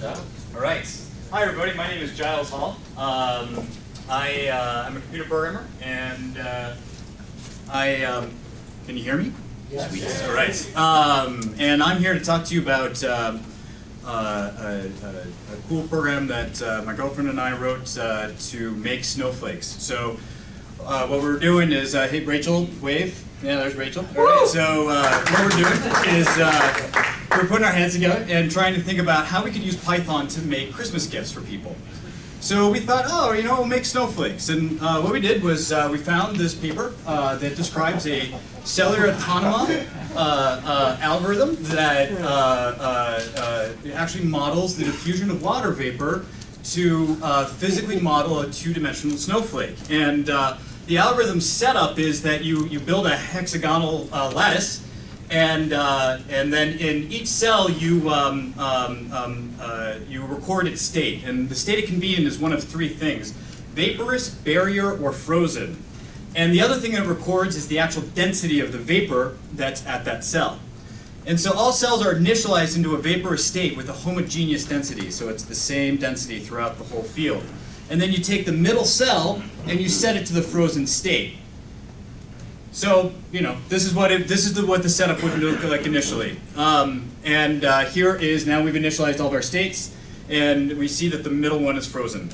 All right. Hi, everybody. My name is Giles Hall. I'm a computer programmer, and can you hear me? Yes. Sweet. All right. And I'm here to talk to you about a cool program that my girlfriend and I wrote to make snowflakes. So what we're doing is, hey, Rachel, wave. Yeah, there's Rachel. All right. So what we're doing is we're putting our heads together and trying to think about how we could use Python to make Christmas gifts for people. So we thought, oh, we'll make snowflakes. And what we did was we found this paper that describes a cellular autonoma algorithm that actually models the diffusion of water vapor to physically model a two-dimensional snowflake. And the algorithm setup is that you build a hexagonal lattice, and then in each cell you record its state. And the state it can be in is one of three things: vaporous, barrier, or frozen. And the other thing it records is the actual density of the vapor that's at that cell. And so all cells are initialized into a vaporous state with a homogeneous density, so it's the same density throughout the whole field. And then you take the middle cell and you set it to the frozen state. So, this is what the setup would look like initially. Here is, now we've initialized all of our states, and we see that the middle one is frozen.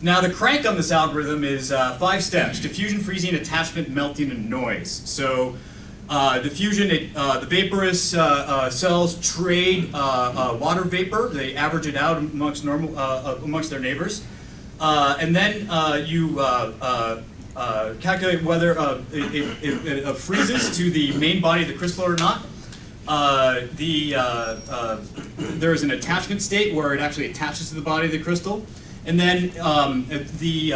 Now the crank on this algorithm is 5 steps: diffusion, freezing, attachment, melting, and noise. So diffusion, the vaporous cells trade water vapor. They average it out amongst their neighbors. And then you calculate whether it freezes to the main body of the crystal or not. There is an attachment state where it actually attaches to the body of the crystal. And then the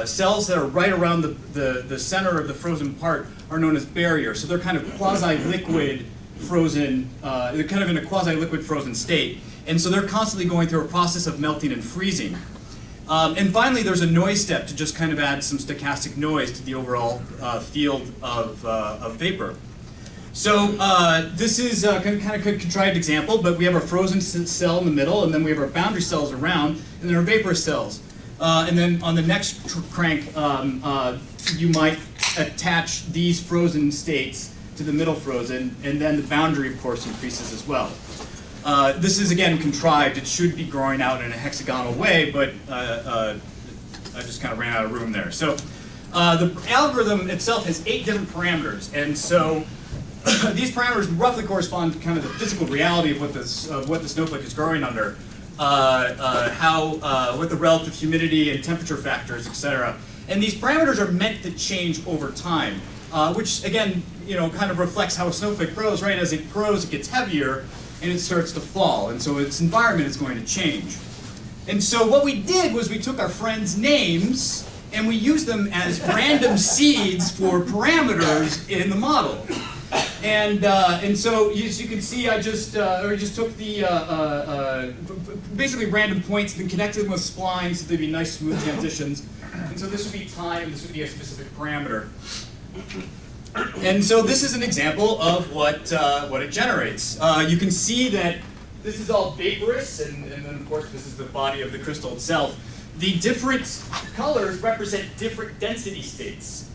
cells that are right around the center of the frozen part are known as barriers. So they're kind of quasi-liquid frozen, they're kind of in a quasi-liquid frozen state. And so they're constantly going through a process of melting and freezing. And finally, there's a noise step to just kind of add some stochastic noise to the overall field of vapor. So this is kind of a contrived example, but we have our frozen cell in the middle, and then we have our boundary cells around, and then our vaporous cells. And then on the next crank, you might attach these frozen states to the middle frozen, and then the boundary, of course, increases as well. This is, again, contrived. It should be growing out in a hexagonal way, but I just kind of ran out of room there. So the algorithm itself has 8 different parameters, and so these parameters roughly correspond to kind of the physical reality of what the snowflake is growing under, what the relative humidity and temperature factors, etc. And these parameters are meant to change over time, which again, kind of reflects how a snowflake grows. Right, as it grows, it gets heavier, and it starts to fall, and so its environment is going to change. And so what we did was we took our friends' names and we used them as random seeds for parameters in the model. And so as you can see, I just took the basically random points and connected them with splines so they'd be nice smooth transitions. And so this would be time. This would be a specific parameter. And so this is an example of what it generates. You can see that this is all vaporous, and then of course this is the body of the crystal itself. The different colors represent different density states.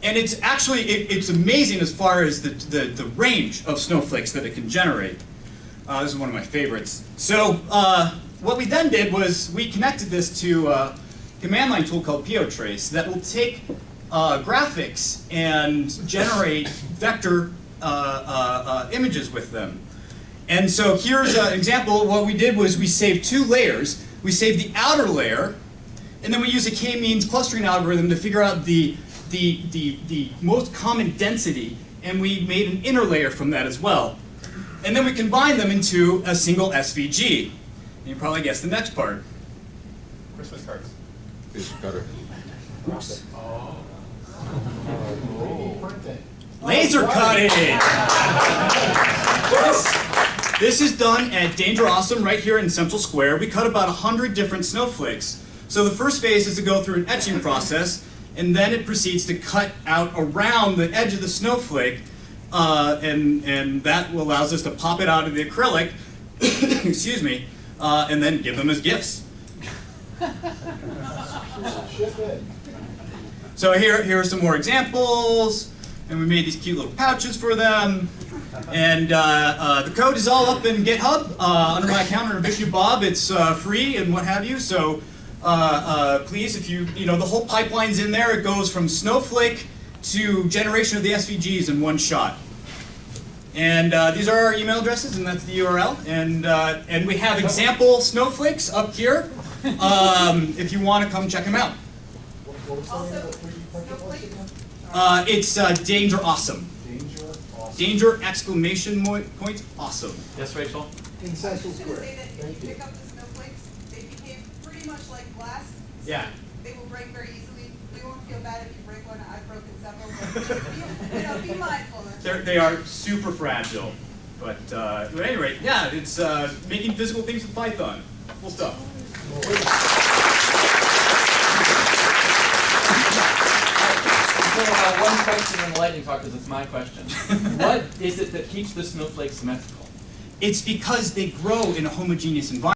And it's actually, it's amazing as far as the range of snowflakes that it can generate. This is one of my favorites. So what we then did was we connected this to a command line tool called POTrace that will take graphics and generate vector images with them. And so here's an example. What we did was we saved 2 layers. We saved the outer layer, and then we used a k-means clustering algorithm to figure out the most common density, and we made an inner layer from that as well. And then we combined them into a single SVG. And you probably guessed the next part. Christmas cards. Cutter. Oh. Laser cutting! This is done at Danger Awesome right here in Central Square. We cut about 100 different snowflakes. So the first phase is to go through an etching process, and then it proceeds to cut out around the edge of the snowflake, and that allows us to pop it out of the acrylic excuse me, and then give them as gifts. So here are some more examples, and we made these cute little pouches for them. And the code is all up in GitHub under my account under Vishnu Bob. It's free and what have you. So please, if you know the whole pipeline's in there. It goes from snowflake to generation of the SVGs in one shot. And these are our email addresses, and that's the URL. And we have example snowflakes up here if you want to come check them out. Also, snowflakes? It's danger awesome. Danger exclamation point awesome. Yes, Rachel? In Central Square. I was going to say that if you pick up the snowflakes, they behave pretty much like glass. So Yeah. they will break very easily. We won't feel bad if you break one. I've broken several, but just be mindful. They are super fragile. But at any rate, yeah, it's making physical things with Python. Cool stuff. One question on the lightning talk, because it's my question. What is it that keeps the snowflakes symmetrical? It's because they grow in a homogeneous environment.